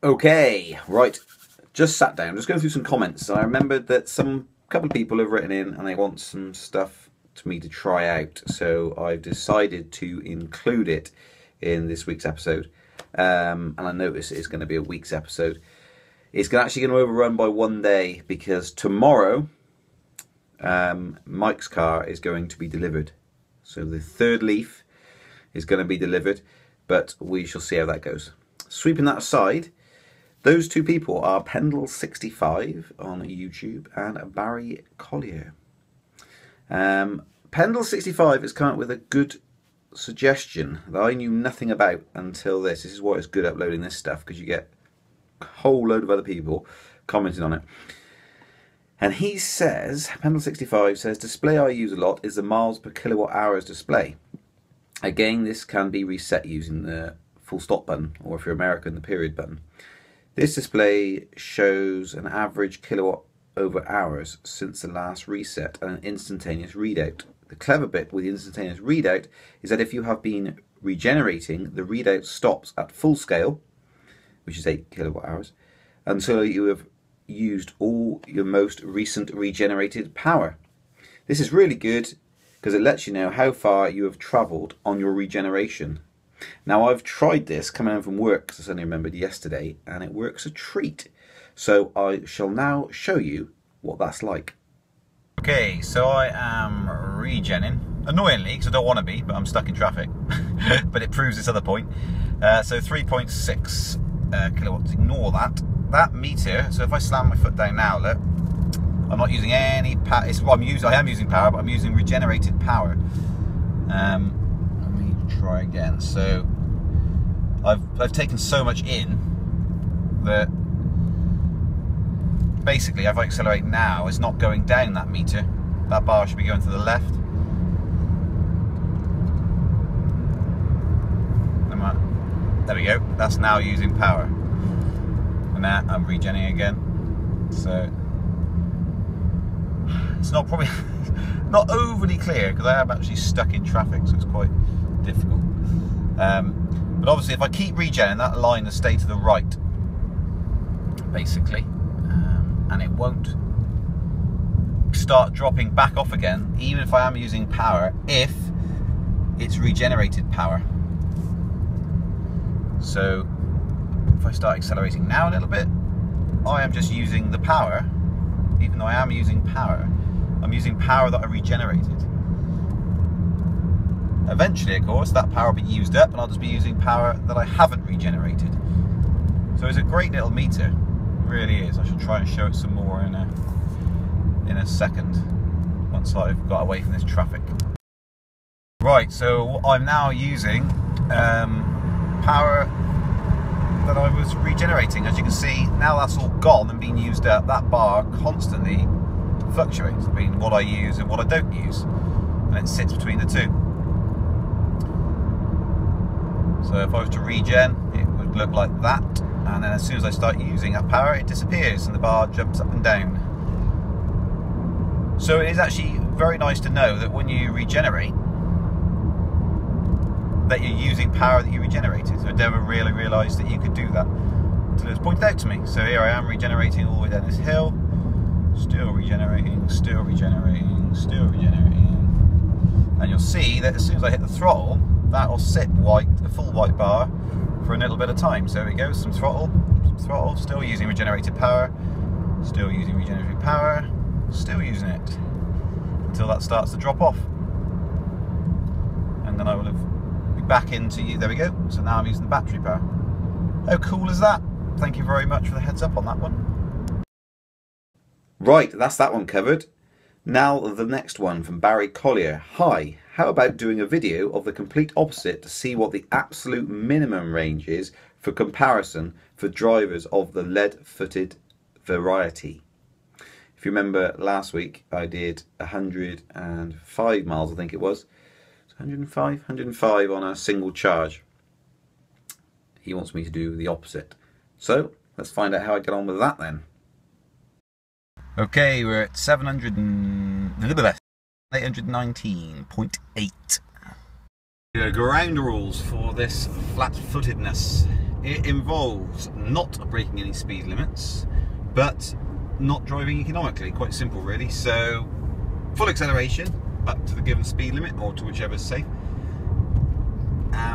Okay, right. Just sat down, just going through some comments. I remembered that couple of people have written in and they want some stuff to me to try out. So I've decided to include it in this week's episode. And I notice it's going to be a week's episode. It's actually going to overrun by one day because tomorrow Mike's car is going to be delivered. So the third Leaf is going to be delivered, but we shall see how that goes. Sweeping that aside, those two people are Pendle65 on YouTube and Barry Collier. Pendle65 has come up with a good suggestion that I knew nothing about until this. This is why it's good uploading this stuff, because you get a whole load of other people commenting on it. And he says, Pendle65 says, display I use a lot is the miles per kilowatt hours display. Again, this can be reset using the full stop button, or if you're American, the period button. This display shows an average kilowatt over hours since the last reset and an instantaneous readout. The clever bit with the instantaneous readout is that if you have been regenerating, the readout stops at full scale, which is 8 kilowatt hours, until you have used all your most recent regenerated power. This is really good because it lets you know how far you have travelled on your regeneration. Now, I've tried this coming home from work, because I suddenly remembered yesterday, and it works a treat. So I shall now show you what that's like. Okay, so I am regenning, annoyingly, because I don't want to be, but I'm stuck in traffic. But it proves this other point. So 3.6 kilowatts, ignore that. That meter, so if I slam my foot down now, look, I'm not using any power. I am using power, but I'm using regenerated power. Try again. So I've taken so much in that basically if I accelerate now, it's not going down that meter. That bar should be going to the left. There we go. That's now using power. And now I'm regenerating again. So it's not probably not overly clear because I am actually stuck in traffic, so it's quite difficult. But obviously if I keep regenerating, that line will stay to the right basically, and it won't start dropping back off again even if I am using power, if it's regenerated power. So if I start accelerating now a little bit, I am just using the power. Even though I am using power, I'm using power that I regenerated. Eventually, of course, that power will be used up and I'll just be using power that I haven't regenerated. So it's a great little meter, it really is. I should try and show it some more in a second, once I've got away from this traffic. Right, so I'm now using power that I was regenerating. As you can see, now that's all gone and being used up. That bar constantly fluctuates between what I use and what I don't use, and it sits between the two. So if I was to regen, it would look like that, and then as soon as I start using that power, it disappears and the bar jumps up and down. So it is actually very nice to know that when you regenerate, that you're using power that you regenerated. So I never really realised that you could do that until it was pointed out to me. So here I am regenerating all the way down this hill, still regenerating, still regenerating, still regenerating. And you'll see that as soon as I hit the throttle, that will sit white, a full white bar, for a little bit of time. So there we go, some throttle, still using regenerated power, still using regenerated power, still using it, until that starts to drop off. And then I will be back into, there we go, so now I'm using the battery power. How cool is that? Thank you very much for the heads up on that one. Right, that's that one covered. Now the next one from Barry Collier. Hi, how about doing a video of the complete opposite to see what the absolute minimum range is for comparison for drivers of the lead-footed variety? If you remember last week, I did 105 miles, I think it was. 105 on a single charge. He wants me to do the opposite. So let's find out how I get on with that then. Okay, we're at 819.8. Ground rules for this flat-footedness It involves not breaking any speed limits, but not driving economically. Quite simple, really. So, full acceleration up to the given speed limit, or to whichever is safe,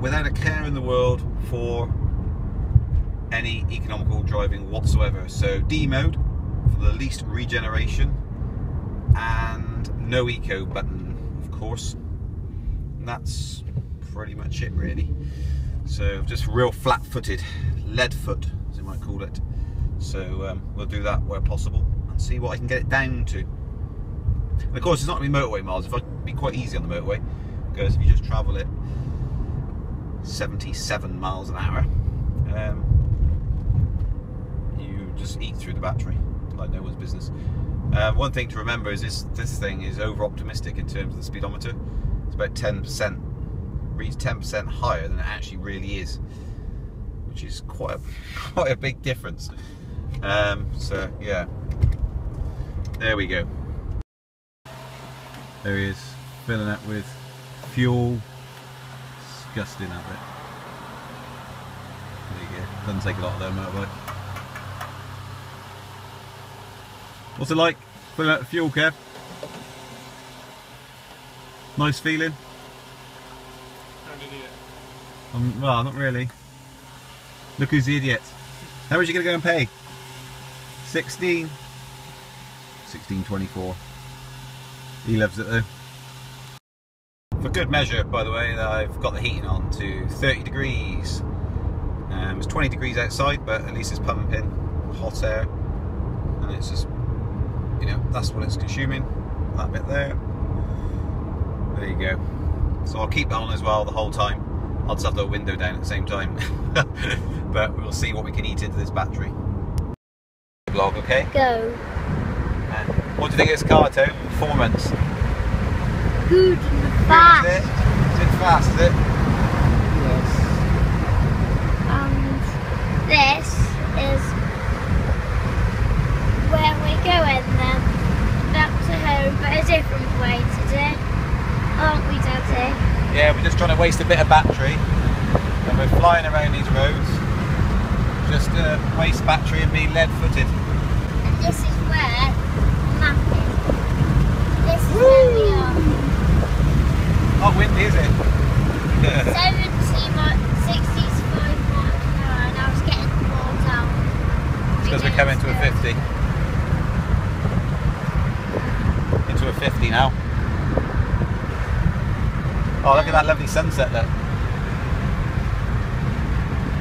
without a care in the world for any economical driving whatsoever. So D mode for the least regeneration, and no eco button, of course. And that's pretty much it, really. So just real flat-footed, lead foot, as you might call it. So we'll do that where possible and see what I can get it down to. And of course, it's not going to be motorway miles. It'd be quite easy on the motorway, because if you just travel it 77 miles an hour, you just eat through the battery like no one's business. One thing to remember is this thing is over-optimistic in terms of the speedometer. It's about 10%, reads 10% higher than it actually really is, which is quite a big difference. So yeah, there we go. There he is, filling up with fuel. Disgusting, that bit. There you go. Doesn't take a lot though, motorbike. What's it like filling up fuel, Kev? Nice feeling? Well, not really. Look who's the idiot. How much are you going to go and pay? 16.24. He loves it though. For good measure, by the way, I've got the heating on to 30 degrees. It's 20 degrees outside, but at least it's pumping hot air, and it's just, you know, that's what it's consuming. That bit there. There you go. So I'll keep that on as well the whole time. I'll just have the window down at the same time. But we'll see what we can eat into this battery. Vlog, okay? Go. What do you think of this car, Toe? Performance? Good and fast. Is it fast, is it? Yes. And this is where we're going then. Back to home, but a different way today. Aren't we, Daddy? Yeah, we're just trying to waste a bit of battery, and we're flying around these roads just to waste battery and be lead-footed. And this is where the map is. This is where we are. Not windy, is it? 70 miles, 65 miles an hour, and I was getting more down. It's because we're coming to a 50. Into a 50 now. Oh, look at that lovely sunset there.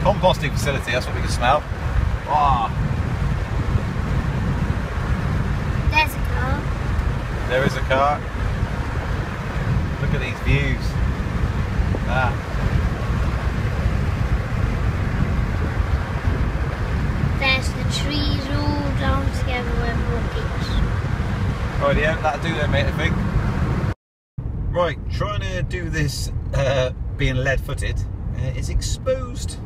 Composting facility, that's what we can smell. Wow. There's a car. There is a car. Look at these views. Ah. There's the trees all down together with rockets. Right, yeah, that'll do then, mate, I think. Right, trying to do this being lead-footed is exposed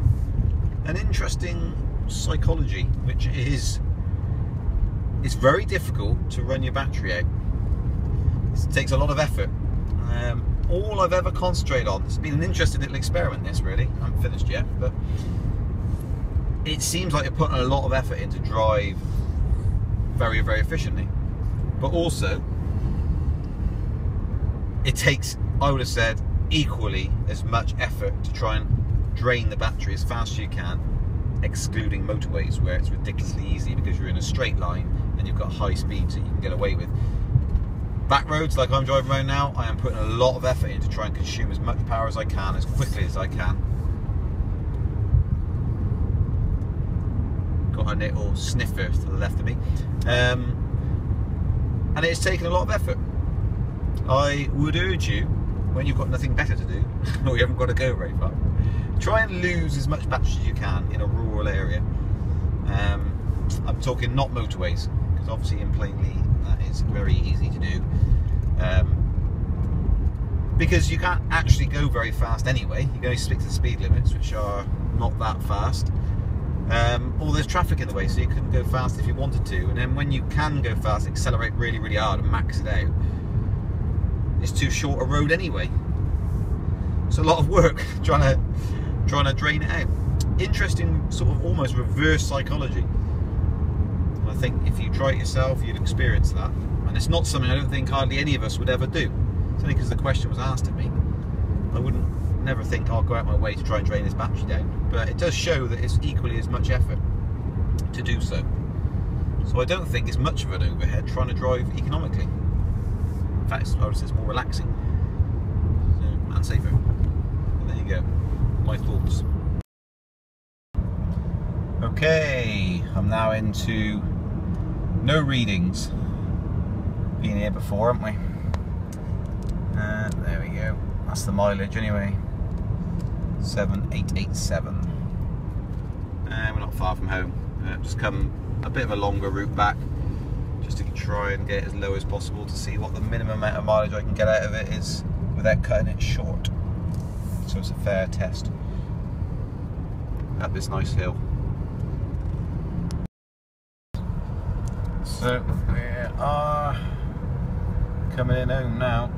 an interesting psychology, which is it's very difficult to run your battery out. It takes a lot of effort. All I've ever concentrated on, it's been an interesting little experiment, this really, I haven't finished yet, but it seems like you're putting a lot of effort in to drive very, very efficiently. But also, it takes, I would have said, equally as much effort to try and drain the battery as fast as you can, excluding motorways where it's ridiculously easy because you're in a straight line and you've got high speed so you can get away with. Back roads like I'm driving around now, I am putting a lot of effort in to try and consume as much power as I can, as quickly as I can. Got a little sniffer to the left of me. And it's taken a lot of effort. I would urge you, when you've got nothing better to do, or you haven't got to go very far, try and lose as much battery as you can in a rural area. I'm talking not motorways, because obviously in Plainly that is very easy to do. Because you can't actually go very fast anyway. You can only stick to the speed limits, which are not that fast. Or there's traffic in the way, so you couldn't go fast if you wanted to. And then when you can go fast, accelerate really, really hard and max it out, it's too short a road anyway. It's a lot of work trying to drain it out. interesting sort of almost reverse psychology. And I think if you try it yourself, you'd experience that. And it's not something I don't think hardly any of us would ever do. It's only because the question was asked of me. I wouldn't never think I'll go out my way to try and drain this battery down. But it does show that it's equally as much effort to do so. So I don't think it's much of an overhead trying to drive economically. In fact, I would say it's more relaxing and safer. And there you go, my thoughts. Okay, I'm now into no readings. Been here before, haven't we? And there we go. That's the mileage anyway. 7887. And we're not far from home. Just come a bit of a longer route back, just to try and get it as low as possible to see what the minimum amount of mileage I can get out of it is without cutting it short. So it's a fair test up this nice hill. So we are coming in home now.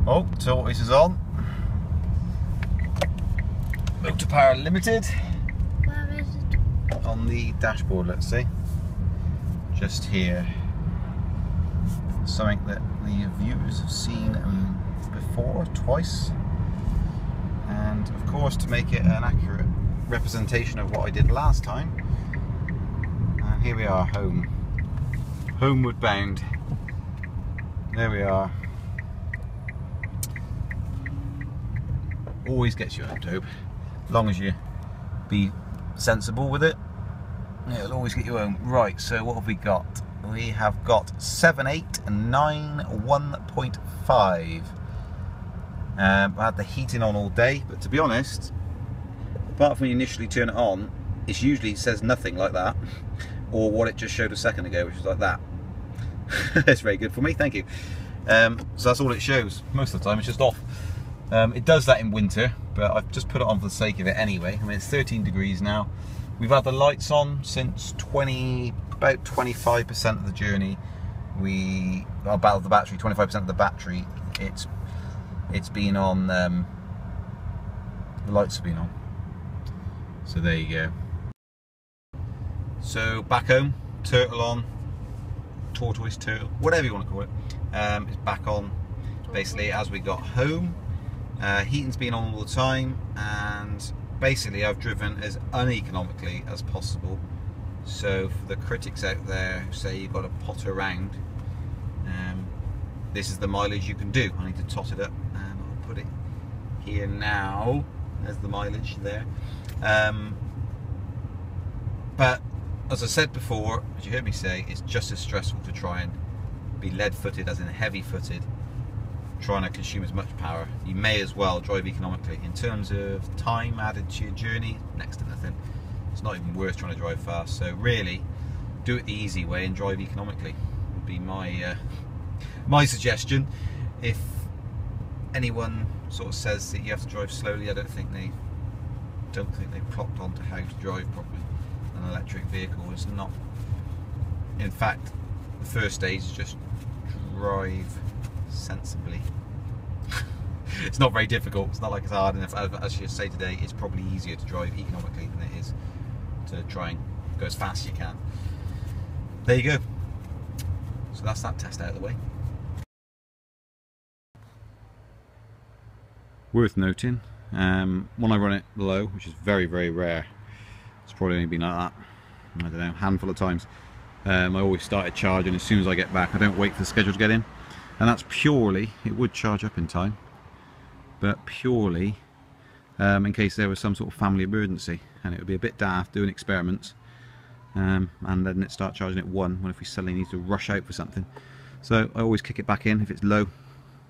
Oh, tortoise is on. Motor power limited. Where is it? On the dashboard, let's see. Just here. Something that the viewers have seen before, twice. And of course, to make it an accurate representation of what I did last time. And here we are, home. Homeward bound. There we are. Always gets you home, Tobe. As long as you be sensible with it, it'll always get you home. Right, so what have we got? We have got 7891.5. I had the heating on all day, but to be honest, apart from when you initially turn it on, it usually says nothing like that, or what it just showed a second ago, which is like that. That's very good for me, thank you. So that's all it shows. Most of the time it's just off. It does that in winter, but I've just put it on for the sake of it anyway. I mean, it's 13 degrees now. We've had the lights on since about 25% of the journey. About the battery, 25% of the battery, it's been on, the lights have been on. So there you go. So back home, turtle on, tortoise, turtle, whatever you want to call it, it's back on basically as we got home. Heating's been on all the time, and basically I've driven as uneconomically as possible. So for the critics out there who say you've got to potter around, this is the mileage you can do. I need to tot it up, and I'll put it here now. There's the mileage there. But as I said before, as you heard me say, it's just as stressful to try and be lead-footed, as in heavy-footed, trying to consume as much power. You may as well drive economically. In terms of time added to your journey, next to nothing. It's not even worth trying to drive fast. So really, do it the easy way and drive economically would be my my suggestion. If anyone sort of says that you have to drive slowly, I don't think they've clocked on to how to drive properly. An electric vehicle is not. In fact, the first stage is just drive sensibly. It's not very difficult. It's not like it's hard. And as you say today, it's probably easier to drive economically than it is to try and go as fast as you can. There you go. So that's that test out of the way. Worth noting, when I run it low, which is very, very rare, it's probably only been like that, I don't know, a handful of times, I always started charging as soon as I get back. I don't wait for the schedule to get in. And that's purely, it would charge up in time, but purely in case there was some sort of family emergency, and it would be a bit daft doing experiments and then it start charging at 1 when if we suddenly need to rush out for something. So I always kick it back in if it's low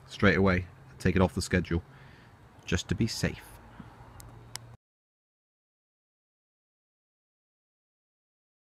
straight away, take it off the schedule, just to be safe.